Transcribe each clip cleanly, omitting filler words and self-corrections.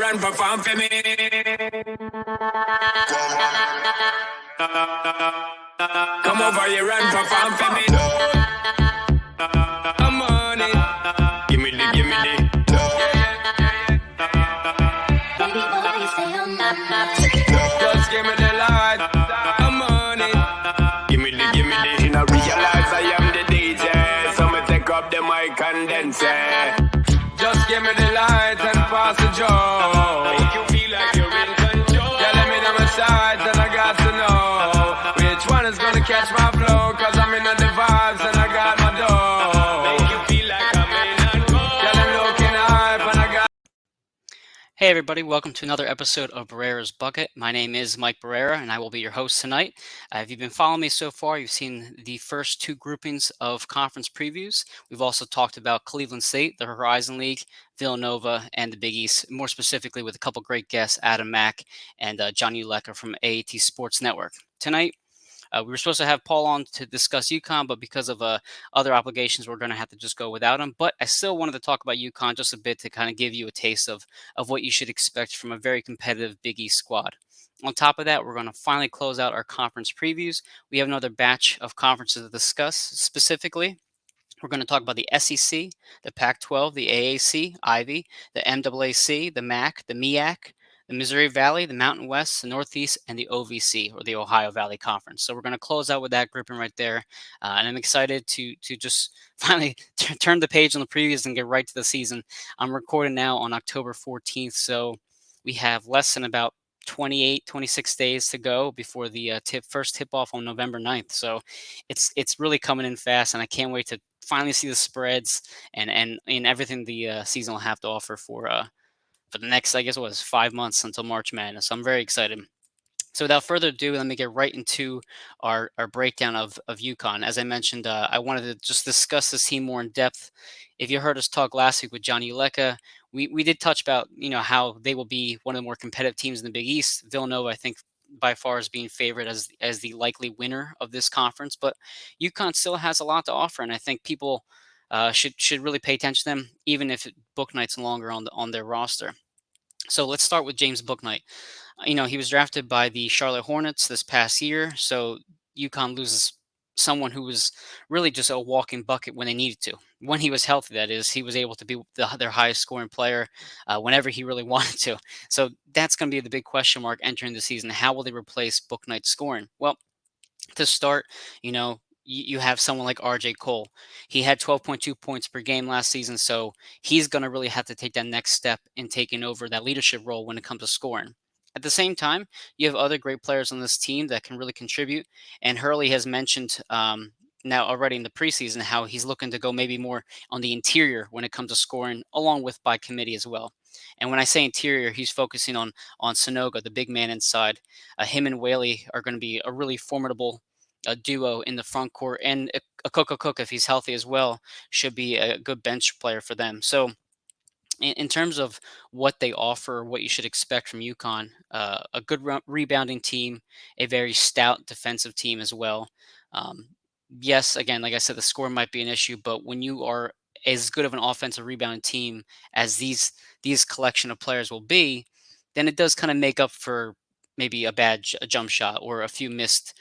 and perform for me. Come over here and perform for me. I'm on it. Give me the, give me the. Baby boy, say I'm not. Just give me the light. I'm on it. Give me the, give me the. You know, realize I am the DJ, so me take up the mic and then say, just give me the light and pass the joe. Make you feel like you're in control. Yeah, let me know my sides and I got to know which one is gonna catch my flow, cause I'm in the vibes and I got my dough. Make you feel like I'm in and go. Yeah, I'm looking hype and I got. Hey everybody, welcome to another episode of Barrera's Bucket. My name is Mike Barrera and I will be your host tonight. If you've been following me so far, you've seen the first two groupings of conference previews. We've also talked about Cleveland State, the Horizon League, Villanova, and the Big East, more specifically with a couple great guests, Adam MAAC and John Ucla from AAT Sports Network. Tonight, we were supposed to have Paul on to discuss UConn, but because of other obligations, we're going to have to just go without him. But I still wanted to talk about UConn just a bit to kind of give you a taste of what you should expect from a very competitive Big East squad. On top of that, we're going to finally close out our conference previews. We have another batch of conferences to discuss. Specifically, we're going to talk about the SEC, the Pac-12, the AAC, Ivy, the MAAC, the MAAC, the MEAC, the Missouri Valley, the Mountain West, the Northeast, and the OVC, or the Ohio Valley Conference. So we're going to close out with that grouping right there. And I'm excited to just finally turn the page on the previews and get right to the season. I'm recording now on October 14th, so we have less than about 26 days to go before the first tip-off on November 9th. So it's really coming in fast, and I can't wait to finally see the spreads and everything the season will have to offer for the next, I guess it was 5 months until March Madness. So I'm very excited. So without further ado, let me get right into our breakdown of UConn. As I mentioned, I wanted to just discuss this team more in depth. If you heard us talk last week with John Ucla, we did touch about how they will be one of the more competitive teams in the Big East. Villanova, I think, by far is being favored as the likely winner of this conference, but UConn still has a lot to offer, and I think people should really pay attention to them, even if Bouknight's no longer on their roster. So let's start with James Bouknight. He was drafted by the Charlotte Hornets this past year, so UConn loses someone who was really just a walking bucket when they needed to. When he was healthy, that is, he was able to be their highest scoring player whenever he really wanted to. So that's going to be the big question mark entering the season. How will they replace Bouknight's scoring? Well, to start, you have someone like RJ Cole. He had 12.2 points per game last season, so he's going to really have to take that next step in taking over that leadership role when it comes to scoring. At the same time, you have other great players on this team that can really contribute, and Hurley has mentioned now already in the preseason how he's looking to go maybe more on the interior when it comes to scoring, along with by committee as well. And when I say interior, he's focusing on Sanogo, the big man inside. Him and Whaley are going to be a really formidable duo in the front court, and a Cook, if he's healthy as well, should be a good bench player for them. So in terms of what they offer, what you should expect from UConn, a good rebounding team, a very stout defensive team as well. Yes, again, like I said, the score might be an issue, but when you are as good of an offensive rebounding team as these collection of players will be, then it does kind of make up for maybe a bad jump shot or a few missed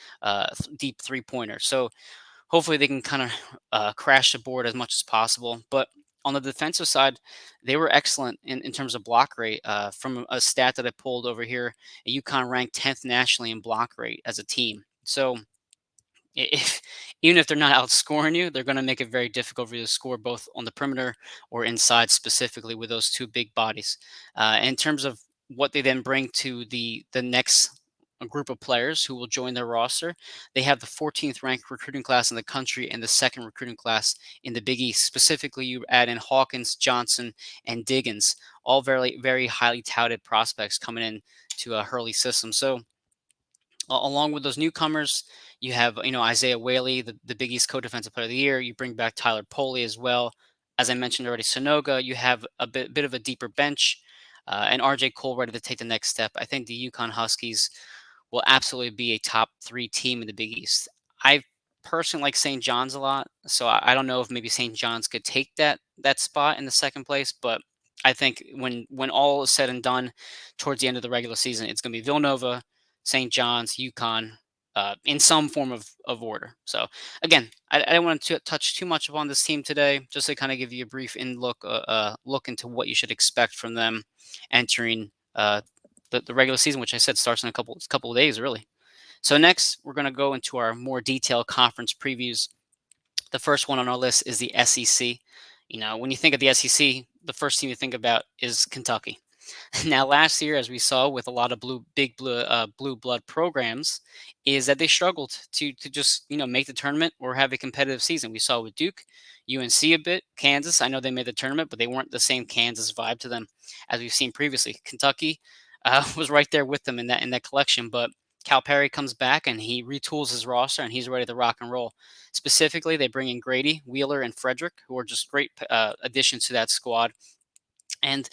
deep three-pointers. So hopefully they can kind of crash the board as much as possible. But on the defensive side, they were excellent in terms of block rate. From a stat that I pulled over here, UConn ranked 10th nationally in block rate as a team. So even if they're not outscoring you, they're going to make it very difficult for you to score both on the perimeter or inside, specifically with those two big bodies. In terms of what they then bring to the next group of players who will join their roster, they have the 14th ranked recruiting class in the country and the second recruiting class in the Big East. Specifically, you add in Hawkins, Johnson, and Diggins, all very, very highly touted prospects coming in to a Hurley system. So along with those newcomers, you have Isaiah Whaley, the Big East co-defensive player of the year. You bring back Tyler Poley as well. As I mentioned already, Sanogo. You have a bit of a deeper bench, and RJ Cole ready to take the next step. I think the UConn Huskies will absolutely be a top 3 team in the Big East. I personally like St. John's a lot, so I don't know if maybe St. John's could take that spot in the second place, but I think when all is said and done, towards the end of the regular season, it's going to be Villanova, St. John's, UConn, in some form of order. So again, I don't want to touch too much upon this team today, just to kind of give you a brief look into what you should expect from them entering the regular season, which I said starts in a couple of days, really. So next, we're going to go into our more detailed conference previews. The first one on our list is the SEC. When you think of the SEC, the first team you think about is Kentucky. Now, last year, as we saw with a lot of blue blood programs, is that they struggled to just make the tournament or have a competitive season. We saw with Duke, UNC a bit, Kansas. I know they made the tournament, but they weren't the same Kansas vibe to them as we've seen previously. Kentucky was right there with them in that collection, but Calipari comes back and he retools his roster and he's ready to rock and roll. Specifically, they bring in Grady, Wheeler, and Frederick, who are just great additions to that squad. And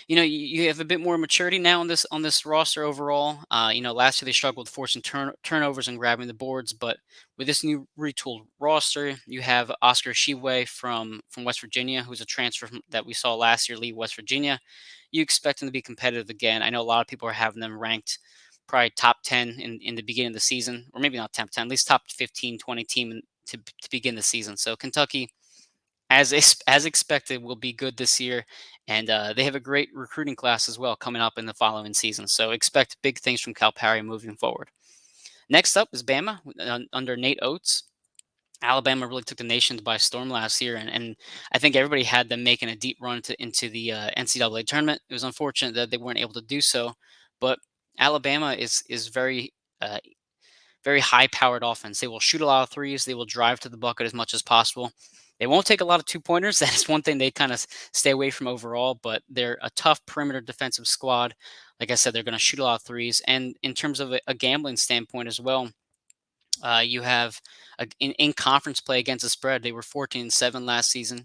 you have a bit more maturity now on this roster overall. Last year they struggled with forcing turnovers and grabbing the boards, but with this new retooled roster, you have Oscar Tshiebwe from West Virginia, who's a transfer that we saw last year leave West Virginia. You expect them to be competitive again. I know a lot of people are having them ranked probably top 10 in the beginning of the season, or maybe not top 10, at least top 15, 20 team to begin the season. So Kentucky, as expected, will be good this year, and they have a great recruiting class as well coming up in the following season. So expect big things from Calipari moving forward. Next up is Bama under Nate Oates. Alabama really took the nation by storm last year, and I think everybody had them making a deep run into the NCAA tournament. It was unfortunate that they weren't able to do so, but Alabama is very high-powered offense. They will shoot a lot of threes. They will drive to the bucket as much as possible. They won't take a lot of two-pointers. That is one thing they kind of stay away from overall, but they're a tough perimeter defensive squad. Like I said, they're going to shoot a lot of threes. And in terms of a gambling standpoint as well, you have in conference play against the spread, they were 14-7 last season.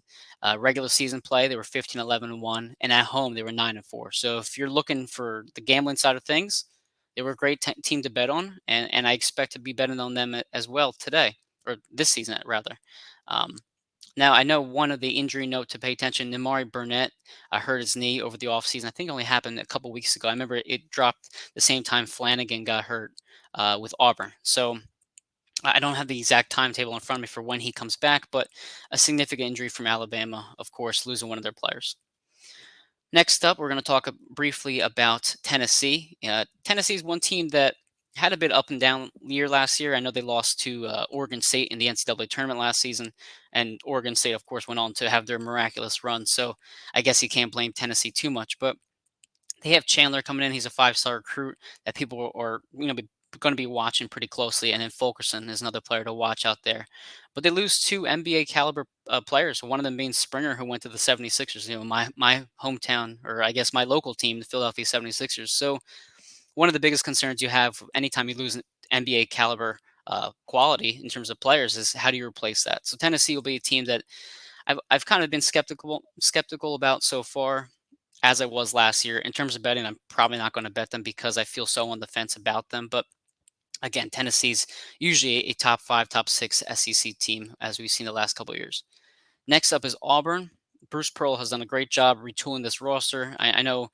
Regular season play, they were 15-11-1, and at home they were 9-4. So if you're looking for the gambling side of things, they were a great team to bet on, and I expect to be betting on them as well today, or this season rather. Now, I know one of the injury note to pay attention, Nimari Burnett hurt his knee over the offseason. I think it only happened a couple weeks ago. I remember it dropped the same time Flanagan got hurt with Auburn. So I don't have the exact timetable in front of me for when he comes back, but a significant injury from Alabama, of course, losing one of their players. Next up, we're going to talk briefly about Tennessee. Tennessee is one team that had a bit up and down year last year. I know they lost to Oregon State in the NCAA tournament last season, and Oregon State, of course, went on to have their miraculous run. So I guess you can't blame Tennessee too much, but they have Chandler coming in. He's a 5-star recruit that people are going to be watching pretty closely. And then Fulkerson is another player to watch out there. But they lose two NBA caliber players, one of them being Springer, who went to the 76ers, my hometown, or I guess my local team, the Philadelphia 76ers. So one of the biggest concerns you have anytime you lose an NBA caliber quality in terms of players is how do you replace that? So Tennessee will be a team that I've kind of been skeptical about so far, as I was last year. In terms of betting, I'm probably not going to bet them because I feel so on the fence about them. But again, Tennessee's usually a top 5, top 6 SEC team, as we've seen the last couple of years. Next up is Auburn. Bruce Pearl has done a great job retooling this roster. I know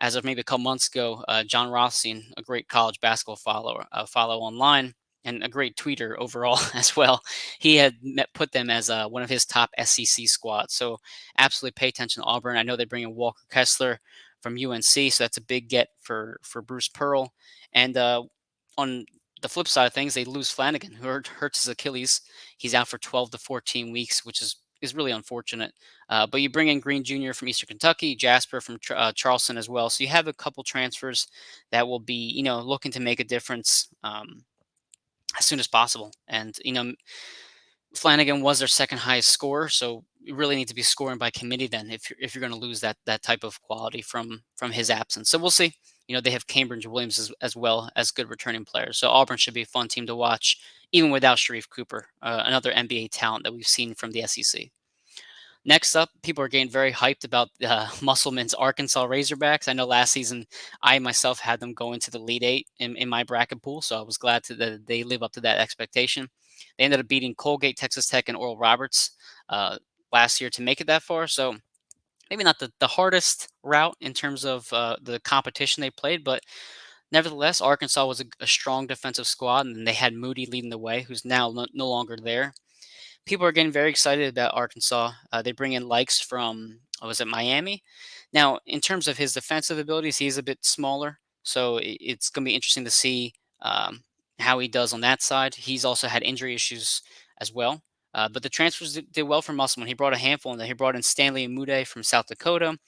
as of maybe a couple months ago, John Rothstein, a great college basketball follow online, and a great tweeter overall as well. He had put them as one of his top SEC squads. So absolutely pay attention to Auburn. I know they bring in Walker Kessler from UNC, so that's a big get for Bruce Pearl. And on the flip side of things, they lose Flanagan, who hurts his Achilles. He's out for 12 to 14 weeks, which is really unfortunate. But you bring in Green Jr. from Eastern Kentucky, Jasper from Charleston as well. So you have a couple transfers that will be, looking to make a difference as soon as possible. And, Flanagan was their second highest scorer, so you really need to be scoring by committee then if you're going to lose that type of quality from his absence. So we'll see. They have Cambridge Williams as well as good returning players. So Auburn should be a fun team to watch, even without Sharif Cooper, another NBA talent that we've seen from the SEC. Next up, people are getting very hyped about Musclemen's Arkansas Razorbacks. I know last season I myself had them go into the Elite Eight in my bracket pool, so I was glad that they live up to that expectation. They ended up beating Colgate, Texas Tech, and Oral Roberts last year to make it that far. So maybe not the hardest route in terms of the competition they played, but nevertheless, Arkansas was a strong defensive squad, and they had Moody leading the way, who's now no longer there. People are getting very excited about Arkansas. They bring in likes from, was it Miami? Now, in terms of his defensive abilities, he's a bit smaller, so it's going to be interesting to see how he does on that side. He's also had injury issues as well. But the transfers did well for Musselman. He brought a handful in there. He brought in Stanley Umude from South Dakota,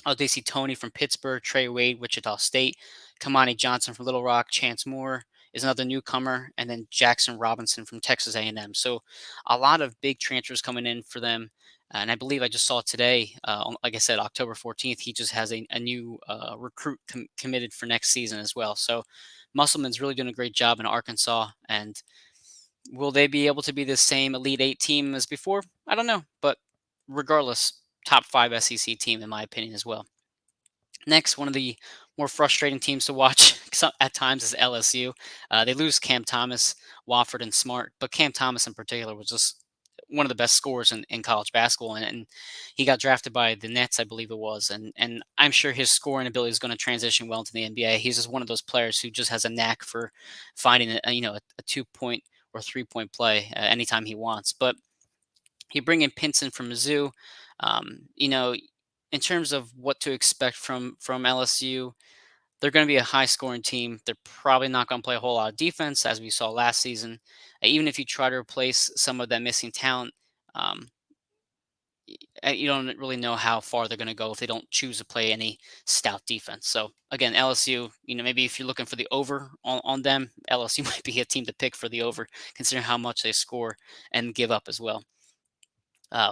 Odacy Tony from Pittsburgh, Trey Wade, Wichita State, Keante Johnson from Little Rock, Chance Moore is another newcomer, and then Jackson Robinson from Texas A&M. So a lot of big transfers coming in for them. And I believe I just saw today, like I said, October 14th, he just has a new recruit committed for next season as well. So Musselman's really doing a great job in Arkansas. And will they be able to be the same Elite Eight team as before? I don't know. But regardless, top 5 SEC team, in my opinion, as well. Next, one of the more frustrating teams to watch at times is LSU. They lose Cam Thomas, Wofford, and Smart, but Cam Thomas in particular was just one of the best scorers in college basketball, and he got drafted by the Nets, I believe it was, and I'm sure his scoring ability is going to transition well into the NBA. He's just one of those players who just has a knack for finding a 2-point or 3-point play anytime he wants. But you bring in Pinson from Mizzou. In terms of what to expect from LSU, they're going to be a high-scoring team. They're probably not going to play a whole lot of defense, as we saw last season. Even if you try to replace some of that missing talent, um, you don't really know how far they're going to go if they don't choose to play any stout defense. So again, LSU, maybe if you're looking for the over on them, LSU might be a team to pick for the over, considering how much they score and give up as well.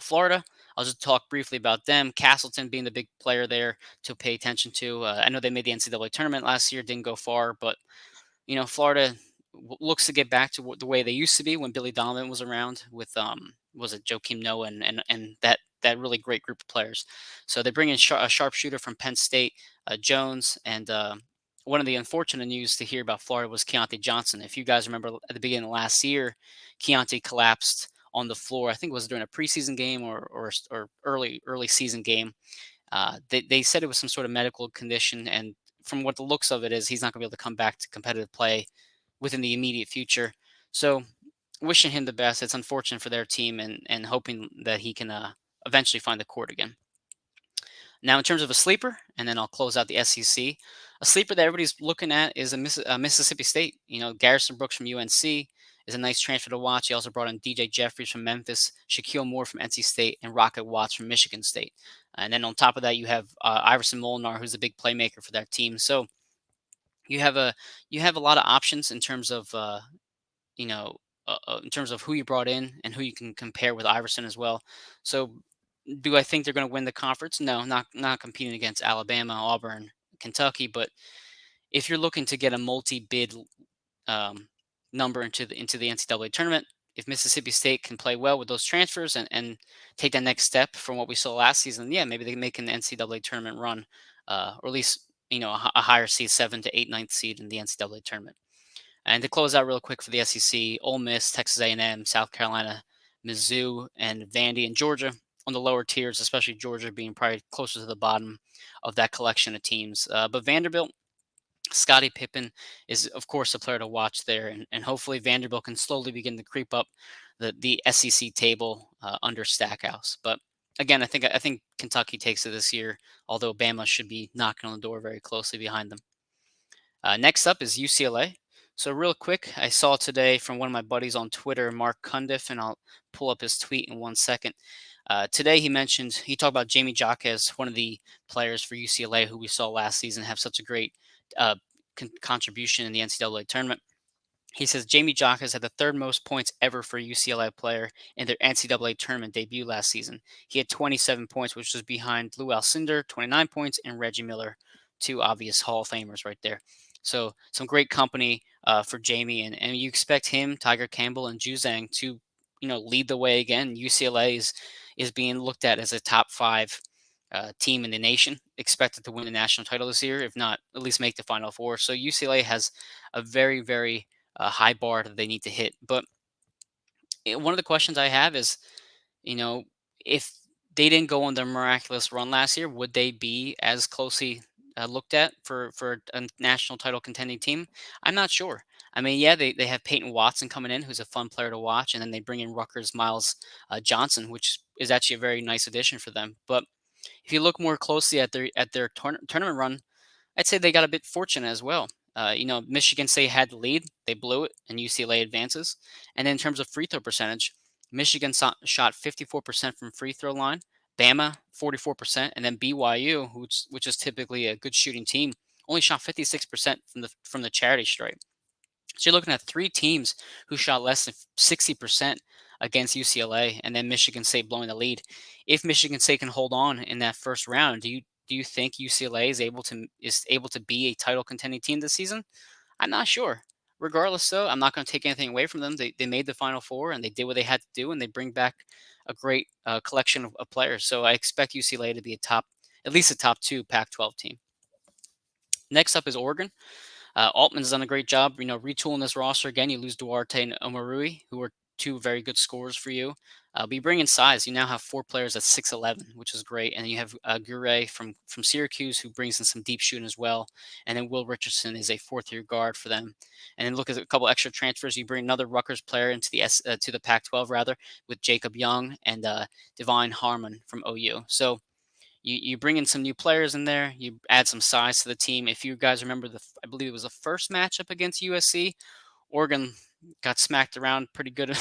Florida, I'll just talk briefly about them. Castleton being the big player there to pay attention to. I know they made the NCAA tournament last year, didn't go far, but Florida looks to get back to the way they used to be when Billy Donovan was around with was it Joakim Noah and that really great group of players. So they bring in a sharpshooter from Penn State, Jones, and one of the unfortunate news to hear about Florida was Keante Johnson. If you guys remember at the beginning of last year, Keante collapsed on the floor. I think it was during a preseason game or early season game. They said it was some sort of medical condition, and from what the looks of it is, he's not going to be able to come back to competitive play within the immediate future. So, wishing him the best. It's unfortunate for their team, and hoping that he can eventually find the court again. Now, in terms of a sleeper, and then I'll close out the SEC. A sleeper that everybody's looking at is Mississippi State. Garrison Brooks from UNC is a nice transfer to watch. He also brought in DJ Jeffries from Memphis, Shaquille Moore from NC State, and Rocket Watts from Michigan State. And then on top of that, you have Iverson Molinar, who's a big playmaker for that team. So you have a lot of options in terms of in terms of who you brought in and who you can compare with Iverson as well. So do I think they're going to win the conference? No, not competing against Alabama, Auburn, Kentucky. But if you're looking to get a multi-bid number into the NCAA tournament, if Mississippi State can play well with those transfers and take that next step from what we saw last season, yeah, maybe they can make an NCAA tournament run, or at least a higher seed, 7th to 8th, 9th seed in the NCAA tournament. And to close out real quick for the SEC, Ole Miss, Texas A&M, South Carolina, Mizzou, and Vandy and Georgia on the lower tiers, especially Georgia being probably closer to the bottom of that collection of teams. But Vanderbilt, Scottie Pippen is, of course, a player to watch there, and hopefully Vanderbilt can slowly begin to creep up the SEC table under Stackhouse. But again, I think Kentucky takes it this year, although Bama should be knocking on the door very closely behind them. Next up is UCLA. So real quick, I saw today from one of my buddies on Twitter, Mark Cundiff, and I'll pull up his tweet in 1 second. Today he talked about Jamie Jaquez, one of the players for UCLA who we saw last season have such a great contribution in the NCAA tournament. He says Jamie Jaquez had the 3rd most points ever for a UCLA player in their NCAA tournament debut last season. He had 27 points, which was behind Lou Alcindor, 29 points, and Reggie Miller, 2 obvious Hall of Famers right there. So some great company for Jamie, and you expect him, Tiger Campbell, and Juzang to lead the way again. UCLA is being looked at as a top 5 team in the nation, expected to win the national title this year, if not at least make the Final Four. So UCLA has a very, very high bar that they need to hit. But one of the questions I have is, if they didn't go on their miraculous run last year, would they be as closely looked at for a national title contending team? I'm not sure. I mean, yeah, they have Peyton Watson coming in, who's a fun player to watch, and then they bring in Rutgers Miles Johnson, which is actually a very nice addition for them. But if you look more closely at their tournament run, I'd say they got a bit fortunate as well. Michigan State had the lead, they blew it, and UCLA advances. And then in terms of free throw percentage, Michigan shot 54% from free throw line, Bama 44%, and then BYU, which is typically a good shooting team, only shot 56% from the charity stripe. So you're looking at three teams who shot less than 60% against UCLA, and then Michigan State blowing the lead. If Michigan State can hold on in that first round, do you think UCLA is able to be a title contending team this season? I'm not sure. Regardless, though, I'm not going to take anything away from them. They made the Final Four and they did what they had to do, and they bring back a great collection of players. So I expect UCLA to be at least a top two Pac-12 team. Next up is Oregon. Altman's done a great job, retooling this roster. Again, you lose Duarte and Omarui, who are two very good scorers for you. But you bring in size. You now have four players at 6'11", which is great. And you have Gure from Syracuse, who brings in some deep shooting as well. And then Will Richardson is a fourth-year guard for them. And then look at a couple extra transfers. You bring another Rutgers player into the Pac-12 rather, with Jacob Young and Divine Harmon from OU. So you bring in some new players in there. You add some size to the team. If you guys remember, I believe it was the first matchup against USC, Oregon got smacked around pretty good,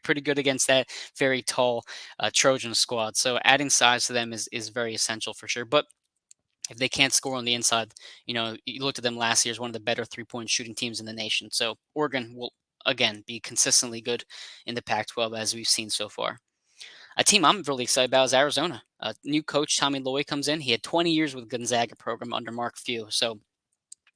pretty good against that very tall Trojan squad. So adding size to them is very essential for sure. But if they can't score on the inside, you looked at them last year as one of the better 3-point shooting teams in the nation. So Oregon will again be consistently good in the Pac-12 as we've seen so far. A team I'm really excited about is Arizona. New coach Tommy Lloyd comes in. He had 20 years with Gonzaga program under Mark Few, so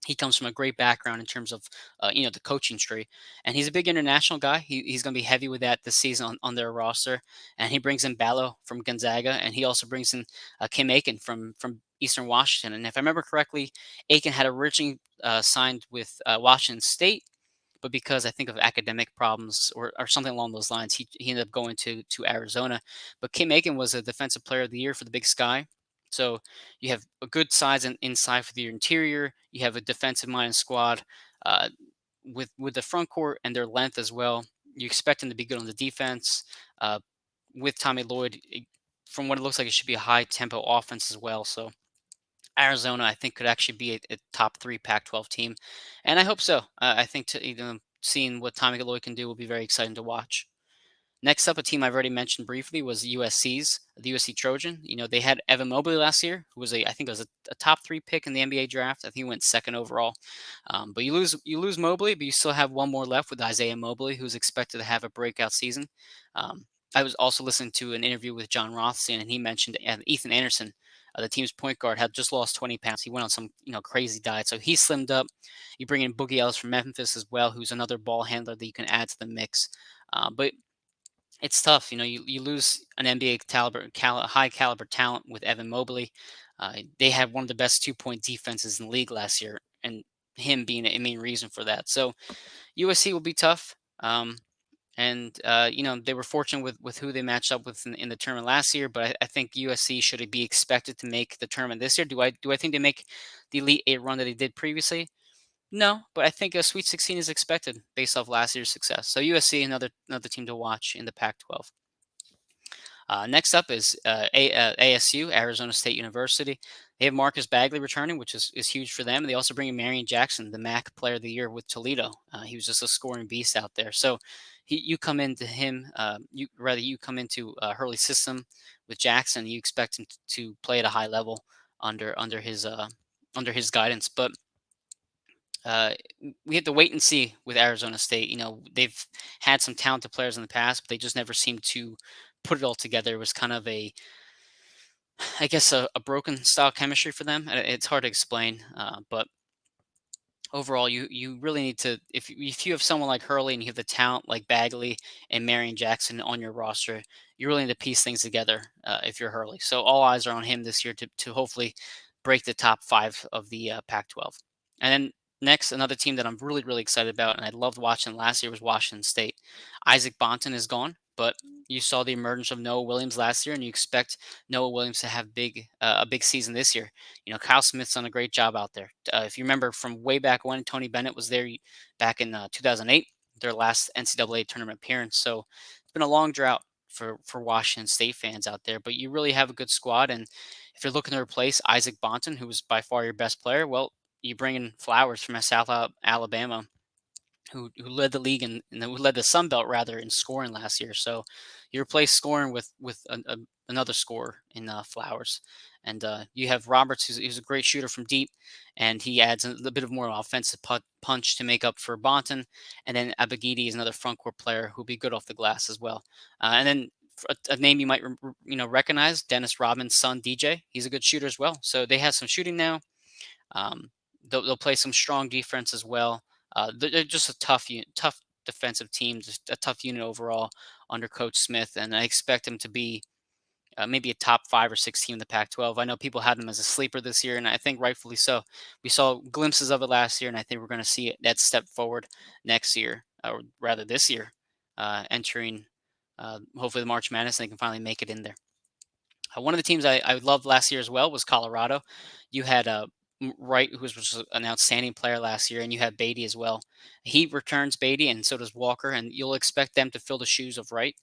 he comes from a great background in terms of the coaching tree, and he's a big international guy. He's going to be heavy with that this season on their roster, and he brings in Ballo from Gonzaga, and he also brings in Kim Aiken from Eastern Washington. And if I remember correctly, Aiken had originally signed with Washington State, but because I think of academic problems or something along those lines, he ended up going to Arizona. But Kim Aiken was a Defensive Player of the Year for the Big Sky. So you have a good size inside for the interior. You have a defensive-minded squad with the front court and their length as well. You expect them to be good on the defense. With Tommy Lloyd, from what it looks like, it should be a high-tempo offense as well. So Arizona, I think, could actually be a top 3 Pac-12 team, and I hope so. I think seeing what Tommy Lloyd can do will be very exciting to watch. Next up, a team I've already mentioned briefly was the USC Trojan. They had Evan Mobley last year, who was I think it was a top 3 pick in the NBA draft. I think he went second overall. But you lose Mobley, but you still have one more left with Isaiah Mobley, who's expected to have a breakout season. I was also listening to an interview with John Rothstein, and he mentioned Ethan Anderson, the team's point guard, had just lost 20 pounds. He went on some crazy diet, so he slimmed up. You bring in Boogie Ellis from Memphis as well, who's another ball handler that you can add to the mix. But it's tough. You lose an NBA high caliber talent with Evan Mobley. They had one of the best 2-point defenses in the league last year, and him being a main reason for that. So USC will be tough. And they were fortunate with who they matched up with in the tournament last year, but I think USC should be expected to make the tournament this year. Do I think they make the Elite Eight run that they did previously? No, but I think a Sweet 16 is expected based off last year's success. So USC, another team to watch in the Pac-12. Next up is ASU, Arizona State University. They have Marcus Bagley returning, which is huge for them. They also bring in Marion Jackson, the MAAC Player of the Year with Toledo. He was just a scoring beast out there. So you come into Hurley's system with Jackson. You expect him to play at a high level under his guidance. But we have to wait and see with Arizona State. They've had some talented players in the past, but they just never seemed to put it all together. It was kind of a broken style chemistry for them. It's hard to explain, but overall, you really need to, if you have someone like Hurley and you have the talent like Bagley and Marion Jackson on your roster, you really need to piece things together if you're Hurley. So all eyes are on him this year to hopefully break the top 5 of the Pac-12. And then next, another team that I'm really, really excited about, and I loved watching last year, was Washington State. Isaac Bonton is gone, but you saw the emergence of Noah Williams last year, and you expect Noah Williams to have a big season this year. Kyle Smith's done a great job out there. If you remember from way back when Tony Bennett was there back in 2008, their last NCAA tournament appearance. So it's been a long drought for Washington State fans out there, but you really have a good squad. And if you're looking to replace Isaac Bonton, who was by far your best player, well, you bring in Flowers from South Alabama, who led the league and who led the Sun Belt rather in scoring last year. So you replace scoring with another scorer in Flowers, and you have Roberts, who's a great shooter from deep, and he adds a little bit of more offensive punch to make up for Bonton. And then Abagidi is another front court player who'll be good off the glass as well. And then a name you might recognize, Dennis Rodman's son DJ. He's a good shooter as well. So they have some shooting now. They'll play some strong defense as well. They're just a tough defensive team, just a tough unit overall under Coach Smith, and I expect him to be maybe a top 5 or 6 team in the Pac-12. I know people had them as a sleeper this year, and I think rightfully so. We saw glimpses of it last year, and I think we're going to see that step forward next year, or rather this year, entering hopefully the March Madness, and they can finally make it in there. One of the teams I loved last year as well was Colorado. You had Wright, who was an outstanding player last year, and you had Beatty as well. He returns Beatty, and so does Walker, and you'll expect them to fill the shoes of Wright.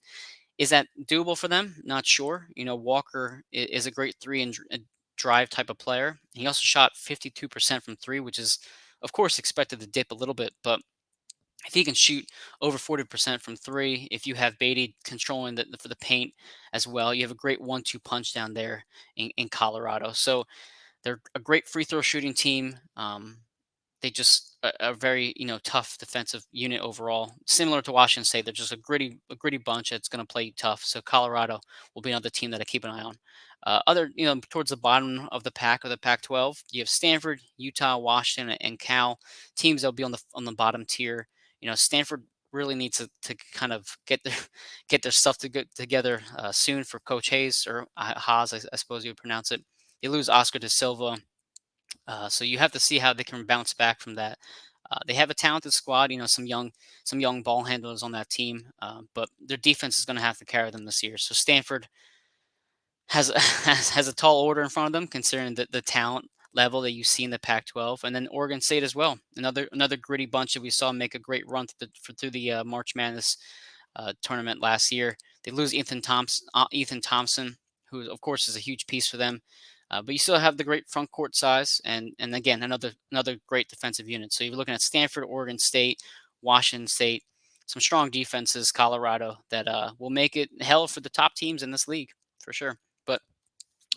Is that doable for them? Not sure. Walker is a great three and drive type of player. He also shot 52% from three, which is, of course, expected to dip a little bit, but if he can shoot over 40% from three, if you have Beatty controlling for the paint as well, you have a great 1-2 punch down there in Colorado. So they're a great free throw shooting team. They just a very tough defensive unit overall. Similar to Washington State, they're just a gritty bunch that's going to play tough. So Colorado will be another team that I keep an eye on. Other towards the bottom of the Pac-12, you have Stanford, Utah, Washington, and Cal teams that'll be on the bottom tier. Stanford really needs to kind of get their stuff together soon for Coach Hayes, or Haas, I suppose you would pronounce it. They lose Oscar da Silva. So you have to see how they can bounce back from that. They have a talented squad, some young ball handlers on that team, but their defense is going to have to carry them this year. So Stanford has a tall order in front of them, considering the talent level that you see in the Pac-12, and then Oregon State as well. Another gritty bunch that we saw make a great run through the March Madness tournament last year. They lose Ethan Thompson, who of course is a huge piece for them. But you still have the great front court size, and again another great defensive unit. So you're looking at Stanford, Oregon State, Washington State, some strong defenses, Colorado that will make it hell for the top teams in this league for sure. But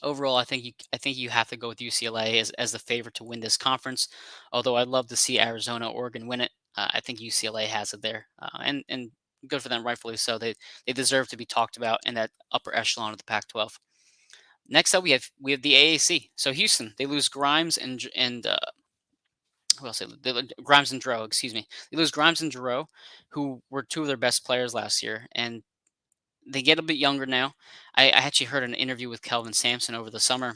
overall, I think you have to go with UCLA as the favorite to win this conference. Although I'd love to see Arizona, Oregon win it. I think UCLA has it there, and good for them, rightfully so. They deserve to be talked about in that upper echelon of the Pac-12. Next up, we have the AAC. So Houston, they lose Grimes and who else? Grimes and Dro. Excuse me. They lose Grimes and Dro, who were two of their best players last year, and they get a bit younger now. I actually heard an interview with Kelvin Sampson over the summer,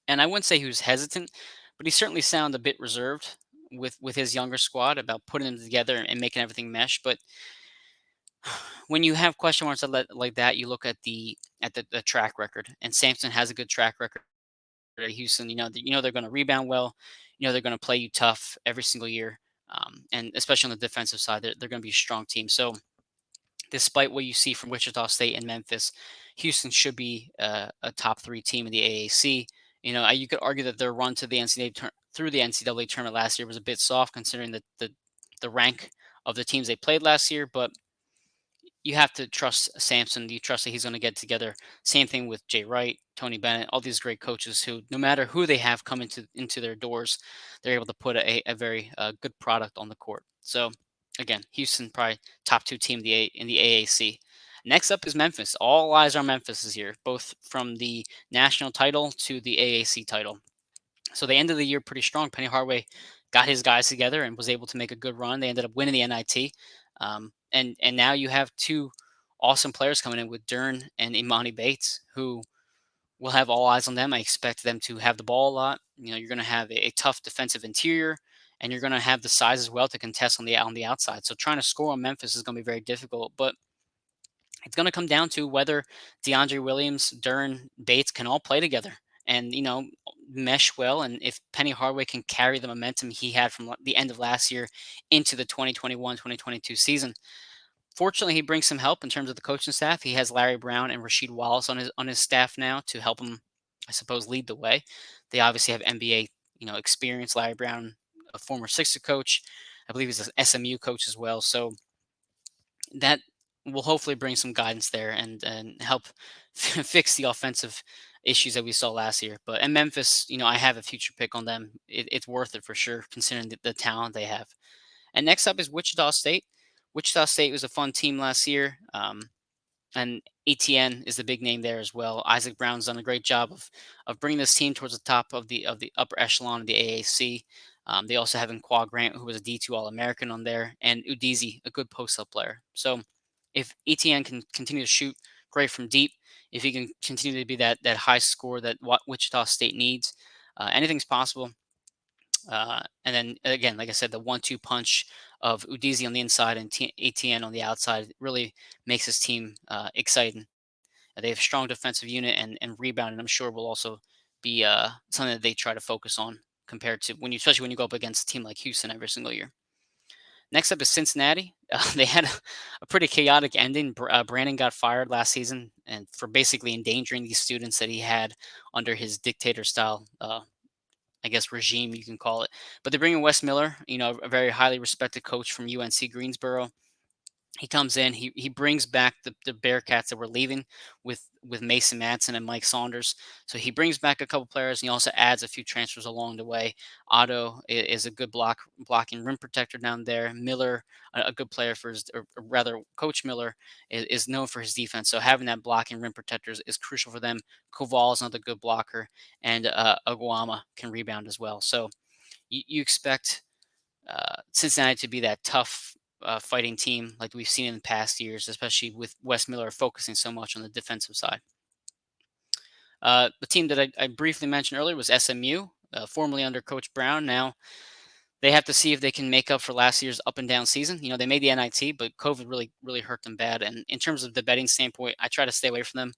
and I wouldn't say he was hesitant, but he certainly sounded a bit reserved with his younger squad about putting them together and making everything mesh. But when you have question marks like that, you look at the track record, and Sampson has a good track record at Houston. They're going to rebound well. They're going to play you tough every single year, and especially on the defensive side, they're going to be a strong team. So, despite what you see from Wichita State and Memphis, Houston should be a top 3 team in the AAC. You could argue that their run to the NCAA tournament last year was a bit soft, considering the rank of the teams they played last year, but you have to trust Sampson. You trust that he's going to get together. Same thing with Jay Wright, Tony Bennett, all these great coaches who, no matter who they have come into their doors, they're able to put a very good product on the court. So, again, Houston probably top 2 team in the AAC. Next up is Memphis. All eyes on Memphis this year, both from the national title to the AAC title. So they ended the year pretty strong. Penny Hardaway got his guys together and was able to make a good run. They ended up winning the NIT. And now you have 2 awesome players coming in with Dern and Imani Bates, who will have all eyes on them. I expect them to have the ball a lot. You're going to have a tough defensive interior, and you're going to have the size as well to contest on the outside. So trying to score on Memphis is going to be very difficult. But It's going to come down to whether DeAndre Williams, Duren, Bates can all play together and, mesh well. And if Penny Hardaway can carry the momentum he had from the end of last year into the 2021-2022 season. Fortunately, he brings some help in terms of the coaching staff. He has Larry Brown and Rasheed Wallace on his staff now to help him, I suppose, lead the way. They obviously have NBA, experience. Larry Brown, a former Sixer coach, I believe he's an SMU coach as well. So that will hopefully bring some guidance there and help fix the offensive issues that we saw last year. But in Memphis, I have a future pick on them. It's worth it for sure, considering the talent they have. And next up is Wichita State. Wichita State was a fun team last year. And ETN is the big name there as well. Isaac Brown's done a great job of bringing this team towards the top of the upper echelon of the AAC. They also have Qua Grant, who was a D2 All-American on there, and Udizi, a good post-up player. So if ETN can continue to shoot great from deep, if he can continue to be that high score that Wichita State needs, anything's possible. And then again, like I said, the 1-2 punch of Udizi on the inside and ATN on the outside really makes this team exciting. They have a strong defensive unit and rebound, and I'm sure will also be something that they try to focus on compared to especially when you go up against a team like Houston every single year. Next up is Cincinnati. They had a pretty chaotic ending. Brandon got fired last season and for basically endangering these students that he had under his dictator style regime, you can call it. But they bring in Wes Miller, a very highly respected coach from UNC Greensboro. He comes in, he brings back the Bearcats that were leaving with Mason Madsen and Mike Saunders. So he brings back a couple players, and he also adds a few transfers along the way. Otto is a good blocking rim protector down there. Miller, a good player or rather, Coach Miller is known for his defense. So having that blocking rim protector is crucial for them. Koval is another good blocker, and Aguama can rebound as well. So you expect Cincinnati to be that tough fighting team like we've seen in the past years, especially with Wes Miller focusing so much on the defensive side. The team that I briefly mentioned earlier was SMU, formerly under Coach Brown. Now they have to see if they can make up for last year's up and down season. They made the NIT, but COVID really hurt them bad. And in terms of the betting standpoint, I try to stay away from them.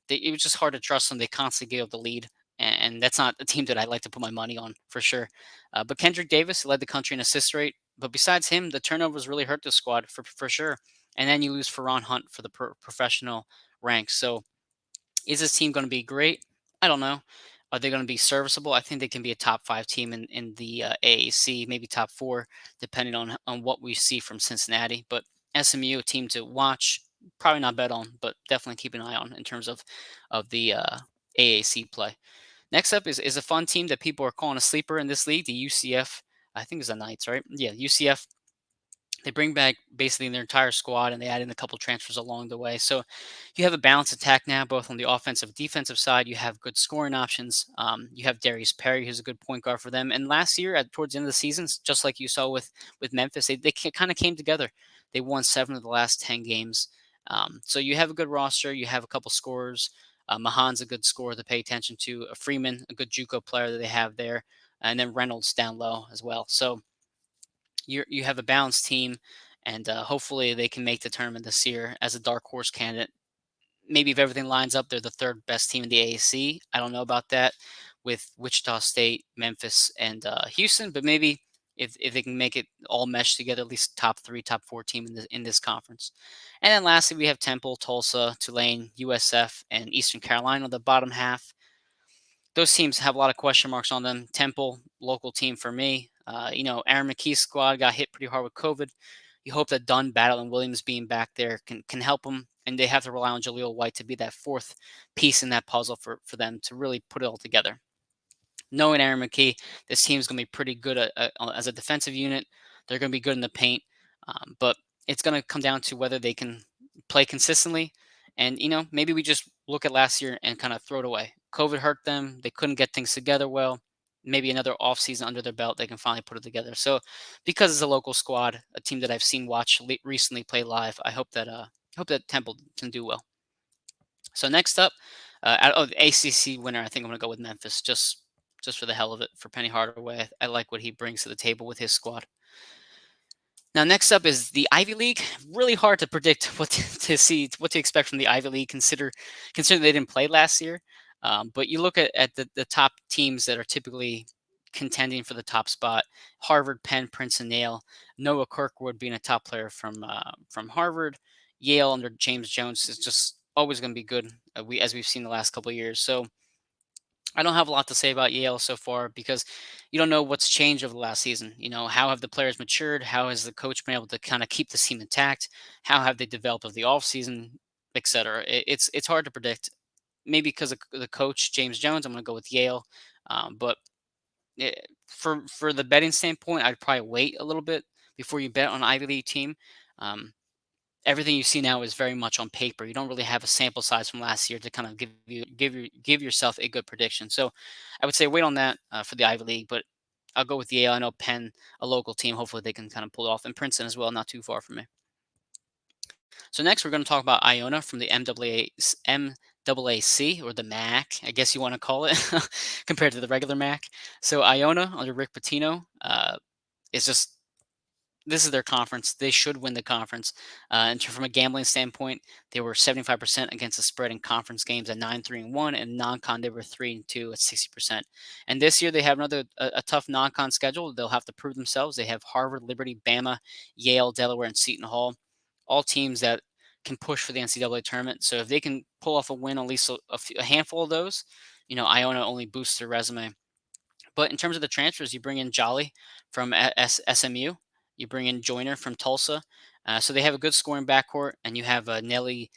It was just hard to trust them. They constantly gave up the lead, and that's not a team that I like to put my money on for sure. But Kendrick Davis led the country in assist rate. But besides him, the turnovers really hurt the squad for sure. And then you lose Ferron Hunt for the professional ranks. So is this team going to be great? I don't know. Are they going to be serviceable? I think they can be a top 5 team in the AAC, maybe top 4, depending on what we see from Cincinnati. But SMU, a team to watch, probably not bet on, but definitely keep an eye on in terms of the AAC play. Next up is a fun team that people are calling a sleeper in this league, the UCF. I think it's the Knights, right? Yeah, UCF. They bring back basically their entire squad, and they add in a couple transfers along the way. So you have a balanced attack now, both on the offensive, defensive side. You have good scoring options. You have Darius Perry, who's a good point guard for them. And last year, towards the end of the season, just like you saw with Memphis, they kind of came together. They won 7 of the last 10 games. So you have a good roster. You have a couple scorers. Mahan's a good scorer to pay attention to. Freeman, a good JUCO player that they have there. And then Reynolds down low as well. So you have a balanced team, and hopefully they can make the tournament this year as a dark horse candidate. Maybe if everything lines up, they're the 3rd best team in the AAC. I don't know about that with Wichita State, Memphis, and Houston, but maybe if they can make it all mesh together, at least top 3, top 4 team in this conference. And then lastly, we have Temple, Tulsa, Tulane, USF, and Eastern Carolina on the bottom half. Those teams have a lot of question marks on them. Temple, local team for me. Aaron McKee's squad got hit pretty hard with COVID. You hope that Dunn, Battle, and Williams being back there can help them. And they have to rely on Jaleel White to be that 4th piece in that puzzle for them to really put it all together. Knowing Aaron McKee, this team is going to be pretty good as a defensive unit. They're going to be good in the paint. But it's going to come down to whether they can play consistently. And, maybe we just look at last year and kind of throw it away. COVID hurt them. They couldn't get things together well. Maybe another offseason under their belt, they can finally put it together. So because it's a local squad, a team that I've seen recently play live, I hope that Temple can do well. So next up, the ACC winner, I think I'm going to go with Memphis, just for the hell of it, for Penny Hardaway. I like what he brings to the table with his squad. Now, next up is the Ivy League. Really hard to predict what to expect from the Ivy League. Considering they didn't play last year, but you look at the top teams that are typically contending for the top spot: Harvard, Penn, Princeton, Yale. Noah Kirkwood being a top player from Harvard. Yale under James Jones is just always going to be good. As we've seen the last couple of years. So I don't have a lot to say about Yale so far because you don't know what's changed over the last season. How have the players matured? How has the coach been able to kind of keep the team intact? How have they developed over the offseason, et cetera? It's hard to predict. Maybe because of the coach, James Jones, I'm going to go with Yale. But for the betting standpoint, I'd probably wait a little bit before you bet on an Ivy League team. Um, Everything you see now is very much on paper. You don't really have a sample size from last year to kind of give yourself a good prediction. So I would say wait on that for the Ivy League, but I'll go with Yale. I know Penn, a local team. Hopefully they can kind of pull it off, and Princeton as well, not too far from me. So next we're going to talk about Iona from the MAAC, or the MAAC, I guess you want to call it, compared to the regular MAAC. So Iona under Rick Pitino is just this is their conference. They should win the conference. And from a gambling standpoint, they were 75% against the spread in conference games at 9-3-1, and non-con they were 3-2 at 60%. And this year they have another a tough non-con schedule. They'll have to prove themselves. They have Harvard, Liberty, Bama, Yale, Delaware, and Seton Hall, all teams that can push for the NCAA tournament. So if they can pull off a win, at least a handful of those, Iona only boosts their resume. But in terms of the transfers, you bring in Jolly from SMU. You bring in Joyner from Tulsa. So they have a good scoring backcourt, and you have Nelly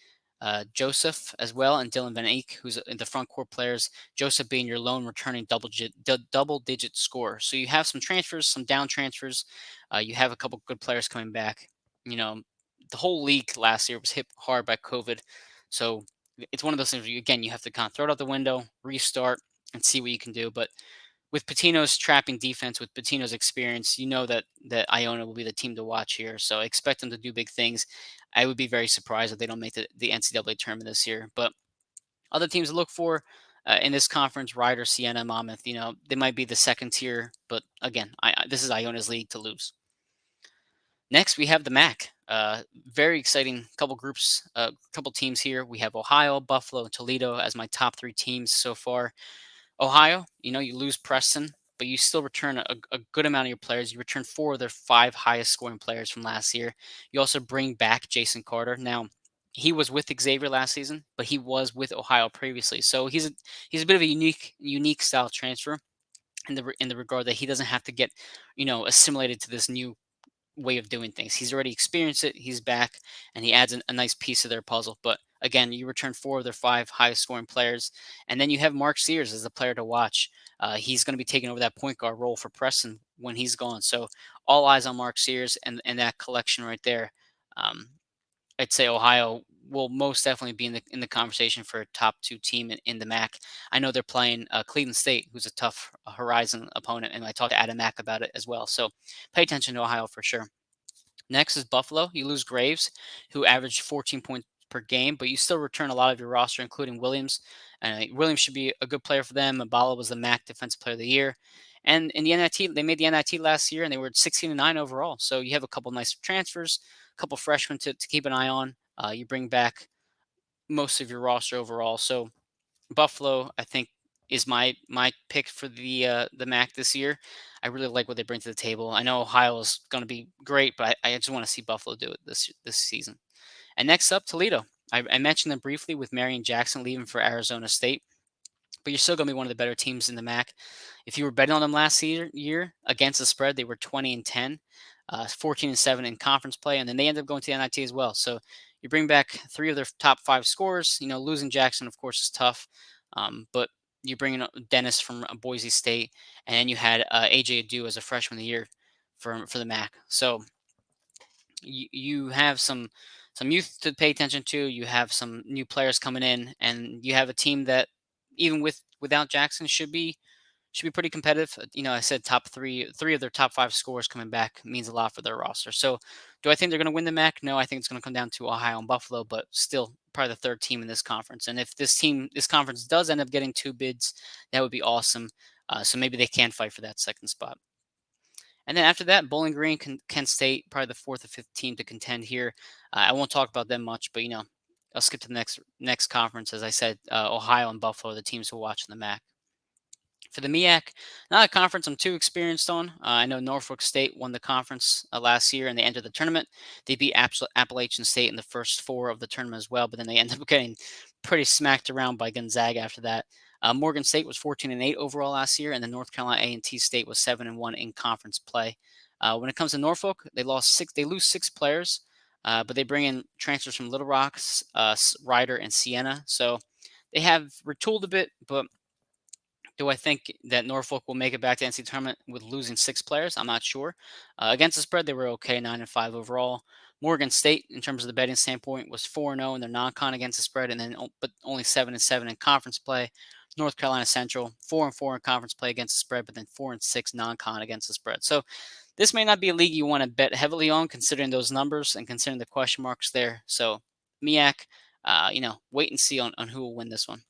Joseph as well, and Dylan Van Eyck, who's in the front court players. Joseph being your lone returning double-digit scorer. So you have some transfers, some down transfers. You have a couple good players coming back. The whole league last year was hit hard by COVID. So it's one of those things where, again, you have to kind of throw it out the window, restart, and see what you can do. But with Patino's trapping defense, with Patino's experience, you know that Iona will be the team to watch here. So I expect them to do big things. I would be very surprised if they don't make the NCAA tournament this year. But other teams to look for in this conference: Rider, Siena, Monmouth. They might be the second tier, but again, this is Iona's league to lose. Next, we have the MAAC. Very exciting couple groups, couple teams here. We have Ohio, Buffalo, and Toledo as my top three teams so far. Ohio, you lose Preston, but you still return a good amount of your players. You return 4 of their 5 highest scoring players from last year. You also bring back Jason Carter. Now, he was with Xavier last season, but he was with Ohio previously. So he's a bit of a unique style transfer in the regard that he doesn't have to get, assimilated to this new way of doing things. He's already experienced it. He's back, and he adds a nice piece of their puzzle. But again, you return 4 of their 5 highest scoring players, and then you have Mark Sears as the player to watch. He's going to be taking over that point guard role for Preston when he's gone. So all eyes on Mark Sears and that collection right there. I'd say Ohio will most definitely be in the conversation for a top 2 team in the MAAC. I know they're playing Cleveland State, who's a tough Horizon opponent, and I talked to Adam Mack about it as well. So pay attention to Ohio for sure. Next is Buffalo. You lose Graves, who averaged 14 points per game, but you still return a lot of your roster, including Williams. Williams should be a good player for them. Mbala was the MAAC Defensive Player of the Year. And in the NIT, they made the NIT last year, and they were 16-9 overall. So you have a couple nice transfers, a couple freshmen to keep an eye on. You bring back most of your roster overall. So Buffalo, I think, is my pick for the MAAC this year. I really like what they bring to the table. I know Ohio is going to be great, but I just want to see Buffalo do it this season. And next up, Toledo. I mentioned them briefly with Marion Jackson leaving for Arizona State, but you're still going to be one of the better teams in the MAAC. If you were betting on them last year against the spread, they were 20-10, 14-7 in conference play, and then they ended up going to the NIT as well. So you bring back 3 of their top 5 scorers. Losing Jackson, of course, is tough, but you bring in Dennis from Boise State, and then you had AJ Adu as a freshman of the year for the MAAC. So you have some youth to pay attention to. You have some new players coming in, and you have a team that even without Jackson should be pretty competitive. I said top 3 of their top 5 scorers coming back means a lot for their roster. So do I think they're going to win the MAAC? No, I think it's going to come down to Ohio and Buffalo, but still probably the 3rd team in this conference. And if this conference does end up getting 2 bids, that would be awesome. So maybe they can fight for that 2nd spot. And then after that, Bowling Green, Kent State, probably the fourth or fifth team to contend here. I won't talk about them much, but I'll skip to the next conference. As I said, Ohio and Buffalo, the teams who watch in the MAAC. For the MEAC, not a conference I'm too experienced on. I know Norfolk State won the conference last year and they entered the tournament. They beat Appalachian State in the first four of the tournament as well, but then they ended up getting pretty smacked around by Gonzaga after that. Morgan State was 14-8 overall last year, and then North Carolina A&T State was 7-1 in conference play. When it comes to Norfolk, they lose six players, but they bring in transfers from Little Rock, Ryder, and Siena. So they have retooled a bit, but do I think that Norfolk will make it back to NCAA tournament with losing six players? I'm not sure. Against the spread, they were okay, 9-5 overall. Morgan State, in terms of the betting standpoint, was 4-0 in their non-con against the spread, and then but only 7-7 in conference play. North Carolina Central, 4-4 in conference play against the spread, but then 4-6 non-con against the spread. So this may not be a league you want to bet heavily on, considering those numbers and considering the question marks there. So MEAC, wait and see on who will win this one.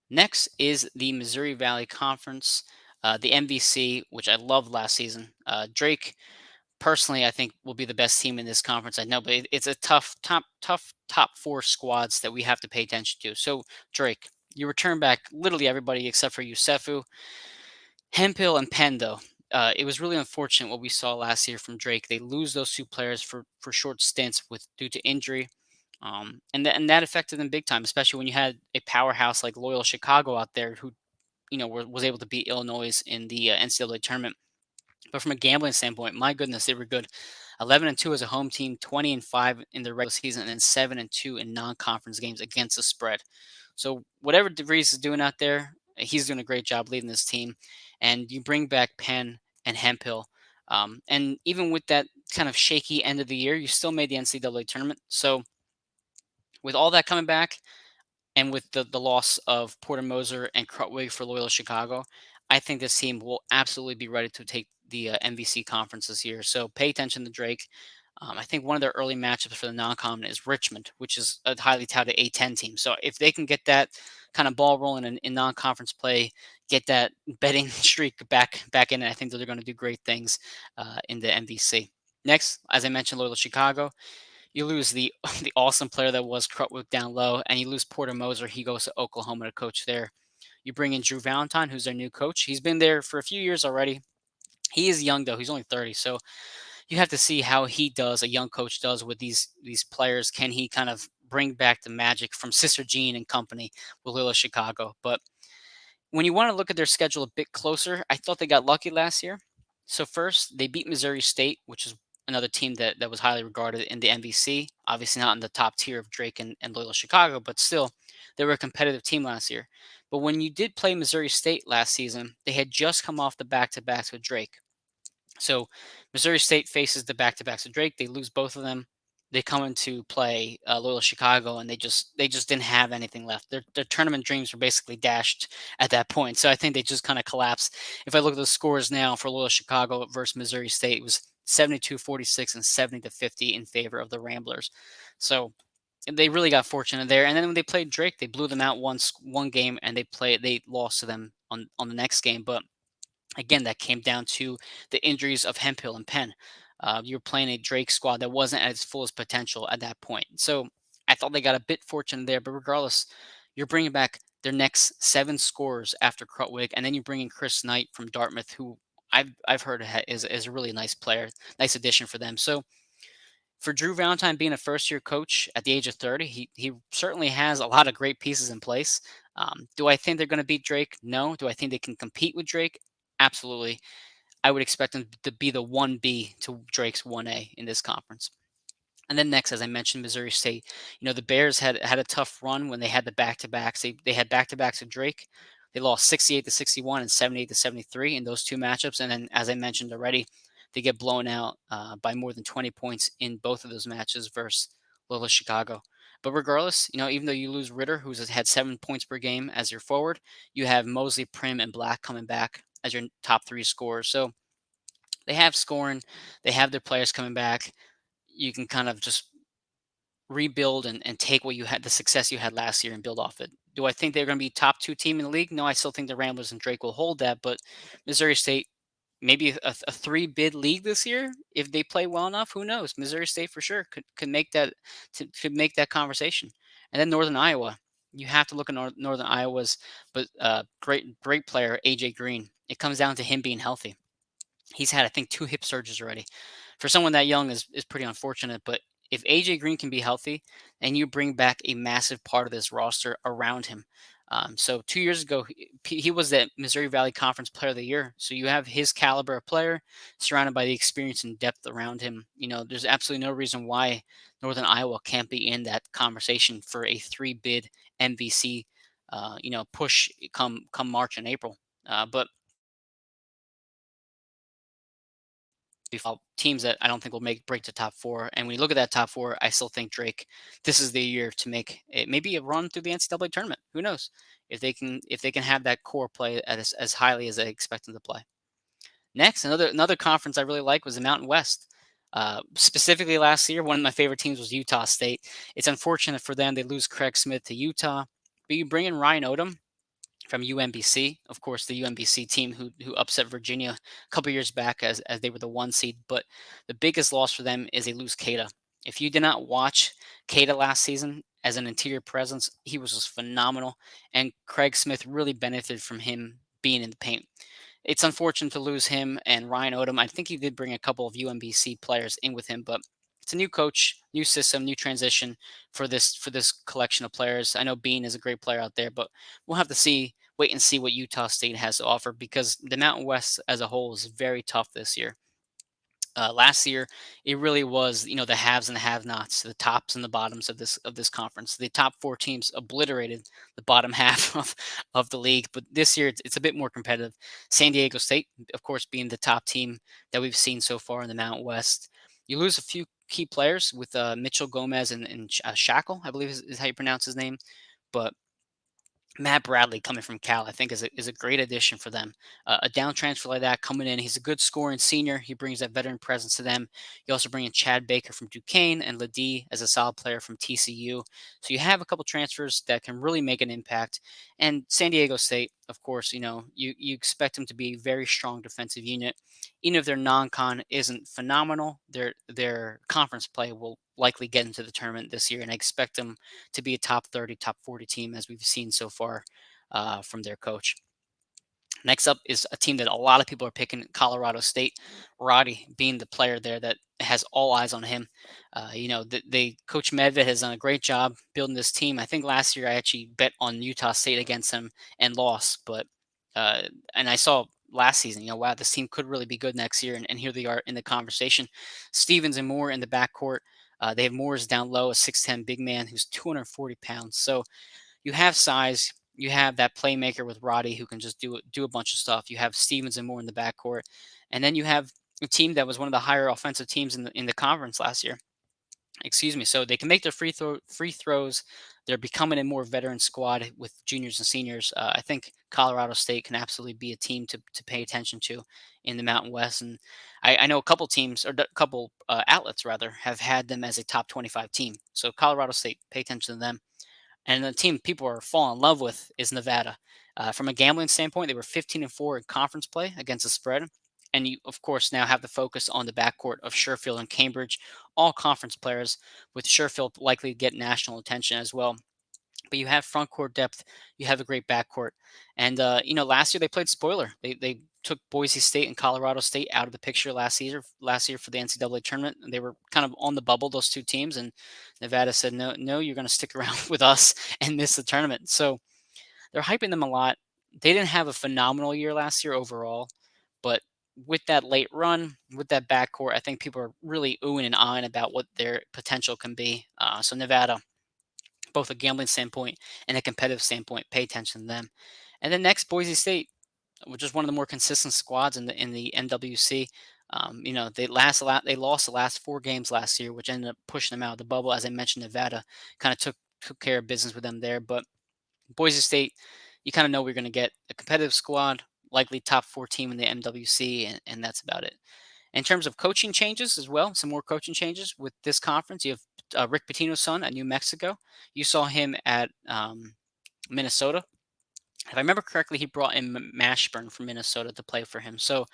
Next is the Missouri Valley Conference, the MVC, which I loved last season. Drake, personally, I think will be the best team in this conference. I know, but it's a tough top four squads that we have to pay attention to. So Drake, you return back literally everybody except for Yusefu, Hemphill, and Penn. Though it was really unfortunate what we saw last year from Drake. They lose those two players for short stints due to injury. And that affected them big time, especially when you had a powerhouse like Loyola Chicago out there who, was able to beat Illinois in the NCAA tournament. But from a gambling standpoint, my goodness, they were good. 11-2 as a home team, 20-5 in the regular season, and then 7-2 in non-conference games against the spread. So whatever DeVries is doing out there, he's doing a great job leading this team. And you bring back Penn and Hemphill. And even with that kind of shaky end of the year, you still made the NCAA tournament. So with all that coming back, and with the loss of Porter Moser and Krutwig for Loyola Chicago, I think this team will absolutely be ready to take the MVC conference this year. So pay attention to Drake. I think one of their early matchups for the non-con is Richmond, which is a highly touted A10 team. So if they can get that kind of ball rolling in non-conference play, get that betting streak back in, I think that they're going to do great things in the MVC. Next, as I mentioned, Loyola Chicago. You lose the awesome player that was Krutwig down low, and you lose Porter Moser. He goes to Oklahoma to coach there. You bring in Drew Valentine, who's their new coach. He's been there for a few years already. He is young, though. He's only 30, so you have to see how he does, a young coach does with these players. Can he kind of bring back the magic from Sister Jean and company with Loyola Chicago? But when you want to look at their schedule a bit closer, I thought they got lucky last year. So first, they beat Missouri State, which is another team that was highly regarded in the MVC. Obviously not in the top tier of Drake and Loyola Chicago, but still, they were a competitive team last year. But when you did play Missouri State last season, they had just come off the back-to-backs with Drake. So Missouri State faces the back-to-backs with Drake. They lose both of them. They come into play Loyola Chicago, and they just didn't have anything left. Their tournament dreams were basically dashed at that point. So I think they just kind of collapsed. If I look at the scores now for Loyola Chicago versus Missouri State, it was 72-46 and 70-50 in favor of the Ramblers. So they really got fortunate there. And then when they played Drake, they blew them out one game, and they lost to them on the next game. But again, that came down to the injuries of Hemphill and Penn. You're playing a Drake squad that wasn't at its fullest potential at that point. So I thought they got a bit fortunate there. But regardless, you're bringing back their next 7 scorers after Krutwig, and then you bring in Chris Knight from Dartmouth, who I've heard is a really nice player, nice addition for them. So for Drew Valentine being a first-year coach at the age of 30, he certainly has a lot of great pieces in place. Do I think they're going to beat Drake? No. Do I think they can compete with Drake? Absolutely. I would expect them to be the 1B to Drake's 1A in this conference. And then next, as I mentioned, Missouri State. The Bears had a tough run when they had the back-to-backs. They had back-to-backs with Drake. They lost 68-61 and 78-73 in those two matchups. And then, as I mentioned already, they get blown out by more than 20 points in both of those matches versus Loyola Chicago. But regardless, even though you lose Ritter, who's had 7 points per game as your forward, you have Mosley, Prim, and Black coming back as your top 3 scorers. So they have scoring. They have their players coming back. You can kind of just rebuild and take what you had, the success you had last year, and build off it. Do I think they're going to be top 2 team in the league? No, I still think the Ramblers and Drake will hold that, but Missouri State maybe a 3-bid league this year if they play well enough. Who knows? Missouri State for sure could make that could make that conversation. And then Northern Iowa, you have to look at Northern Iowa's, but great player AJ Green. It comes down to him being healthy. He's had, I think, 2 hip surgeries already. For someone that young is pretty unfortunate, but if AJ Green can be healthy and you bring back a massive part of this roster around him. So 2 years ago, he was the Missouri Valley Conference Player of the Year. So you have his caliber of player surrounded by the experience and depth around him. There's absolutely no reason why Northern Iowa can't be in that conversation for a 3-bid MVC, push come March and April. But teams that I don't think will break the top 4. And when you look at that top 4, I still think Drake, this is the year to make it, maybe a run through the NCAA tournament. Who knows if they can have that core play as highly as I expect them to play. Next, another conference I really like was the Mountain West. Specifically last year, one of my favorite teams was Utah State. It's unfortunate for them; they lose Craig Smith to Utah, but you bring in Ryan Odom from UMBC, of course, the UMBC team who upset Virginia a couple years back as they were the 1 seed. But the biggest loss for them is they lose Keita. If you did not watch Keita last season as an interior presence, he was just phenomenal, and Craig Smith really benefited from him being in the paint. It's unfortunate to lose him and Ryan Odom. I think he did bring a couple of UMBC players in with him, but it's a new coach, new system, new transition for this collection of players. I know Bean is a great player out there, but we'll have to wait and see what Utah State has to offer because the Mountain West as a whole is very tough this year. Last year, it really was the haves and the have-nots, the tops and the bottoms of this conference. The top 4 teams obliterated the bottom half of the league, but this year it's a bit more competitive. San Diego State, of course, being the top team that we've seen so far in the Mountain West. You lose a few key players with Mitchell Gomez and Shackle, I believe is how you pronounce his name, but Matt Bradley coming from Cal, I think, is a great addition for them. A down transfer like that coming in, he's a good scoring senior. He brings that veteran presence to them. You also bring in Chad Baker from Duquesne and Ladie as a solid player from TCU. So you have a couple transfers that can really make an impact. And San Diego State, of course, you expect them to be a very strong defensive unit. Even if their non-con isn't phenomenal, their conference play will likely get into the tournament this year, and I expect them to be a top 30, top 40 team as we've seen so far from their coach. Next up is a team that a lot of people are picking, Colorado State. Roddy being the player there that has all eyes on him. Coach Medved has done a great job building this team. I think last year I actually bet on Utah State against them and lost, but and I saw last season, wow, this team could really be good next year, and here they are in the conversation. Stevens and Moore in the backcourt. They have Moore's down low, a 6'10 big man who's 240 pounds. So you have size. You have that playmaker with Roddy who can just do a bunch of stuff. You have Stevens and Moore in the backcourt, and then you have a team that was one of the higher offensive teams in the conference last year. Excuse me. So they can make their free throws. They're becoming a more veteran squad with juniors and seniors. I think Colorado State can absolutely be a team to pay attention to in the Mountain West. And I know a couple teams or a couple outlets rather have had them as a top 25 team. So Colorado State, pay attention to them. And the team people are falling in love with is Nevada. From a gambling standpoint, they were 15-4 in conference play against the spread. And you, of course, now have the focus on the backcourt of Sherfield and Cambridge, all conference players, with Sherfield likely to get national attention as well. But you have front court depth, you have a great backcourt, and last year they played spoiler. They took Boise State and Colorado State out of the picture last year for the NCAA tournament. And they were kind of on the bubble, those two teams, and Nevada said, no, you're going to stick around with us and miss the tournament. So they're hyping them a lot. They didn't have a phenomenal year last year overall, but with that late run, with that backcourt, I think people are really oohing and eyeing about what their potential can be. So Nevada, both a gambling standpoint and a competitive standpoint, pay attention to them. And then next, Boise State, which is one of the more consistent squads in the NWC. They lost the last 4 games last year, which ended up pushing them out of the bubble. As I mentioned, Nevada kind of took care of business with them there. But Boise State, you kind of know we're going to get a competitive squad, likely top 4 team in the MWC, and that's about it. In terms of coaching changes as well, some more coaching changes with this conference. You have Rick Pitino's son at New Mexico. You saw him at Minnesota. If I remember correctly, he brought in Mashburn from Minnesota to play for him. So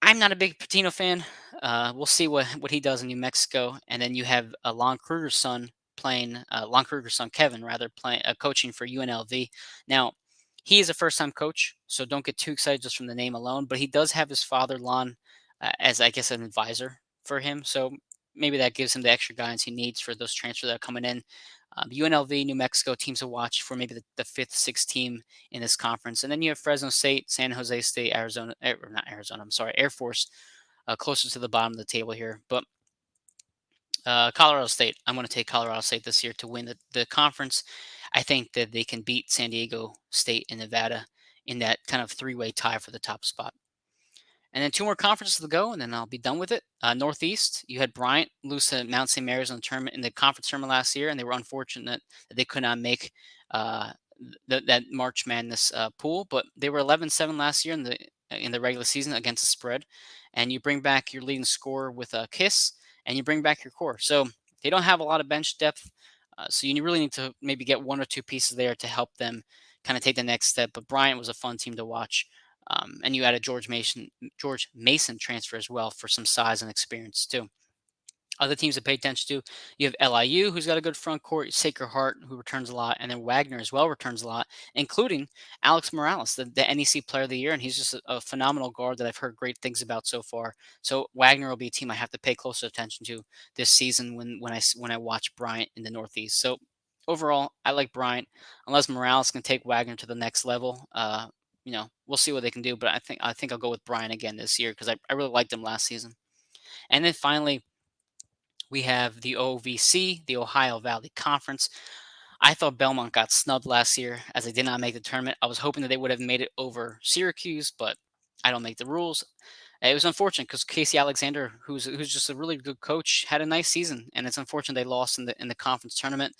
I'm not a big Patino fan. We'll see what he does in New Mexico, and then you have Lon Kruger's son playing Lon Kruger's son Kevin rather playing coaching for UNLV. Now he is a first time coach, so don't get too excited just from the name alone. But he does have his father Lon as I guess an advisor for him, so maybe that gives him the extra guidance he needs for those transfers that are coming in. UNLV, New Mexico teams to watch for maybe the fifth, sixth team in this conference. And then you have Fresno State, San Jose State, Arizona, or not Arizona, I'm sorry, Air Force, closer to the bottom of the table here. But Colorado State, I'm going to take Colorado State this year to win the conference. I think that they can beat San Diego State and Nevada in that kind of three-way tie for the top spot. And then two more conferences to go, and then I'll be done with it. Northeast, you had Bryant lose to Mount St. Mary's in the conference tournament last year, and they were unfortunate that they could not make uh, that March Madness pool. But they were 11-7 last year in the regular season against the spread. And you bring back your leading scorer with a Kiss, and you bring back your core. So they don't have a lot of bench depth, so you really need to maybe get one or two pieces there to help them kind of take the next step. But Bryant was a fun team to watch. And you added George Mason transfer as well for some size and experience too. Other teams to pay attention to, you have LIU, who's got a good front court, Sacred Heart, who returns a lot, and then Wagner as well returns a lot, including Alex Morales, the NEC Player of the Year, and he's just a phenomenal guard that I've heard great things about so far. So Wagner will be a team I have to pay closer attention to this season when I watch Bryant in the Northeast. So overall, I like Bryant, unless Morales can take Wagner to the next level. We'll see what they can do, but I think I'll go with Bryant again this year because I really liked him last season. And then finally, we have the OVC, the Ohio Valley Conference. I thought Belmont got snubbed last year as they did not make the tournament. I was hoping that they would have made it over Syracuse, but I don't make the rules. It was unfortunate because Casey Alexander, who's just a really good coach, had a nice season, and it's unfortunate they lost in the conference tournament.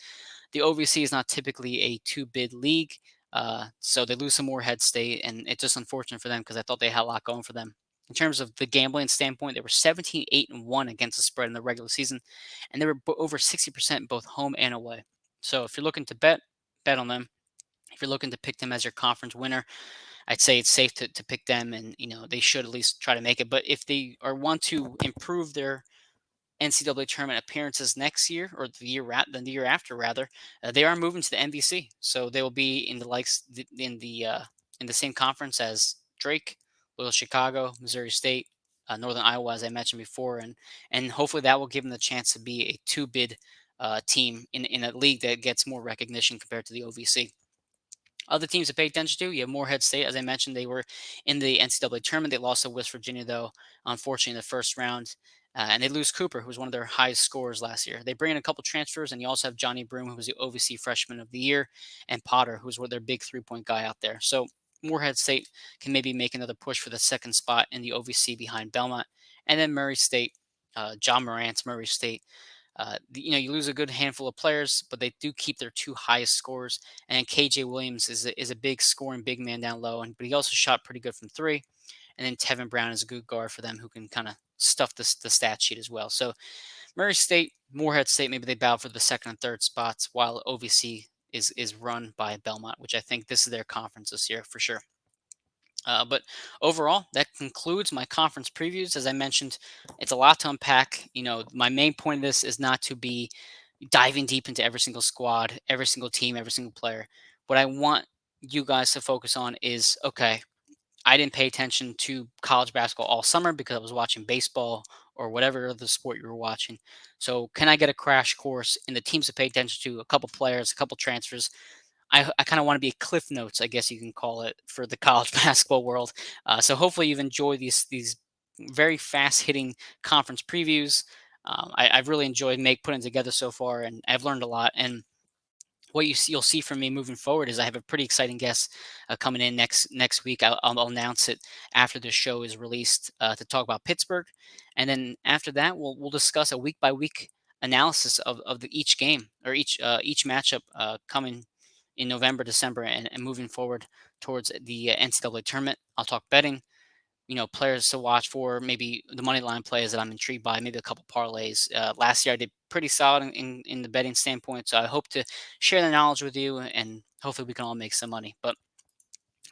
The OVC is not typically a two-bid league, so they lose to Morehead State, and it's just unfortunate for them because I thought they had a lot going for them. In terms of the gambling standpoint, they were 17-8-1 against the spread in the regular season, and they were over 60% both home and away. So if you're looking to bet on them. If you're looking to pick them as your conference winner, I'd say it's safe to pick them, and they should at least try to make it. But if they want to improve their NCAA tournament appearances next year or the year after rather, they are moving to the MVC, so they will be in the same conference as Drake, Loyola Chicago, Missouri State, Northern Iowa, as I mentioned before, and hopefully that will give them the chance to be a two-bid team in a league that gets more recognition compared to the OVC. Other teams to pay attention to, you have Morehead State. As I mentioned, they were in the NCAA tournament. They lost to West Virginia, though, unfortunately, in the first round. And they lose Cooper, who was one of their highest scorers last year. They bring in a couple transfers, and you also have Johnny Broom, who was the OVC Freshman of the Year, and Potter, who was their big three-point guy out there. So Morehead State can maybe make another push for the second spot in the OVC behind Belmont. And then Murray State, John Morant's Murray State. You lose a good handful of players, but they do keep their two highest scorers. And KJ Williams is a big scoring big man down low, but he also shot pretty good from three. And then Tevin Brown is a good guard for them who can kind of stuff the stat sheet as well. So Murray State, Morehead State, maybe they battle for the second and third spots, while OVC is run by Belmont, which I think this is their conference this year for sure. But overall, that concludes my conference previews. As I mentioned, it's a lot to unpack. My main point of this is not to be diving deep into every single squad, every single team, every single player. What I want you guys to focus on is, okay, I didn't pay attention to college basketball all summer because I was watching baseball or whatever other sport you were watching. So can I get a crash course in the teams to pay attention to, a couple players, a couple transfers? I kind of want to be Cliff Notes, I guess you can call it, for the college basketball world. So hopefully you've enjoyed these very fast hitting conference previews. I've really enjoyed putting together so far, and I've learned a lot. And what you'll see from me moving forward is I have a pretty exciting guest coming in next week. I'll announce it after the show is released to talk about Pittsburgh, and then after that we'll discuss a week by week analysis of each game or each matchup coming in November, December, and moving forward towards the NCAA tournament. I'll talk betting, players to watch for, maybe the money line plays that I'm intrigued by, maybe a couple parlays. Last year I did pretty solid in the betting standpoint, so I hope to share the knowledge with you, and hopefully we can all make some money. But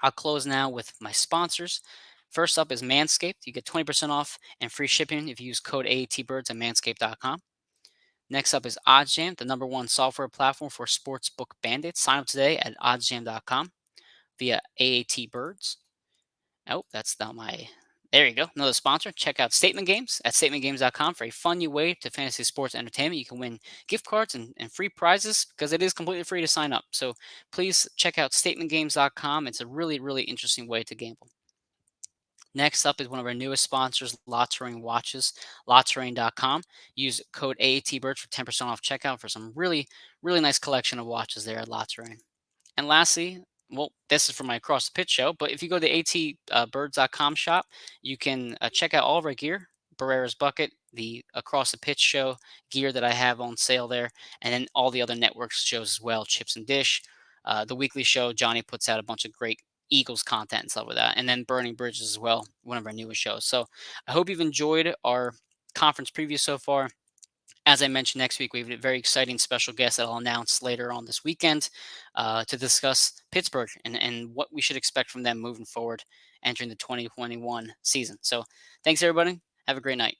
I'll close now with my sponsors. First up is Manscaped. You get 20% off and free shipping if you use code AATBirds at manscaped.com. Next up is OddsJam, the #1 software platform for sportsbook bandits. Sign up today at oddsjam.com via AATBirds. Oh, that's not my... There you go. Another sponsor. Check out Statement Games at statementgames.com for a fun new way to fantasy sports entertainment. You can win gift cards and free prizes because it is completely free to sign up. So please check out statementgames.com. It's a really, really interesting way to gamble. Next up is one of our newest sponsors, La Terrain Watches, LaTerrain.com. Use code AATBirds for 10% off checkout for some really, really nice collection of watches there at La Terrain. And lastly, well, this is for my Across the Pitch show, but if you go to the atbirds.com shop, you can check out all of our gear, Barrera's Bucket, the Across the Pitch show gear that I have on sale there, and then all the other network shows as well, Chips and Dish. The weekly show, Johnny puts out a bunch of great Eagles content and stuff like that, and then Burning Bridges as well, one of our newest shows. So I hope you've enjoyed our conference preview so far. As I mentioned, next week we have a very exciting special guest that I'll announce later on this weekend to discuss Pittsburgh and what we should expect from them moving forward entering the 2021 season. So thanks, everybody. Have a great night.